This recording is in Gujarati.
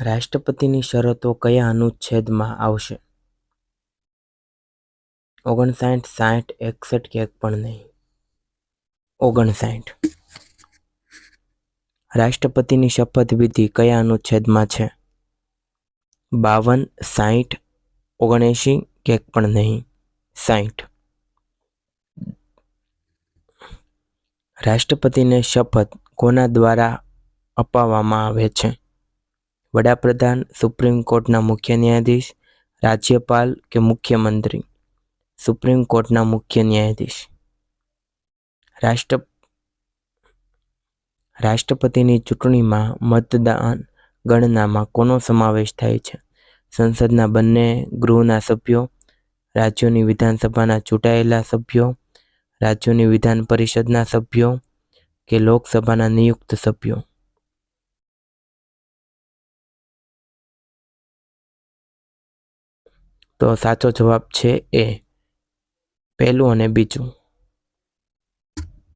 રાષ્ટ્રપતિની શરતો કયા અનુચ્છેદમાં આવશે? 59, 60, 61 કે એક પણ નહીં. 59. રાષ્ટ્રપતિની શપથવિધિ કયા અનુચ્છેદમાં છે? 52, 60, 79 કે એક પણ નહીં. 60. રાષ્ટ્રપતિને શપથ કોના દ્વારા અપાવવામાં આવે છે? વડાપ્રધાન, સુપ્રીમ કોર્ટના મુખ્ય ન્યાયાધીશ, રાજ્યપાલ કે મુખ્યમંત્રી? સુપ્રીમ કોર્ટના મુખ્ય ન્યાયાધીશ. રાષ્ટ્રપતિની ચૂંટણીમાં મતદાન ગણનામાં કોનો સમાવેશ થાય છે? સંસદના બંને ગૃહના સભ્યો, રાજ્યોની વિધાનસભાના ચૂંટાયેલા સભ્યો, રાજ્યોની વિધાન પરિષદના સભ્યો કે લોકસભાના નિયુક્ત સભ્યો? તો સાચો જવાબ છે એ, પહેલું અને બીજું.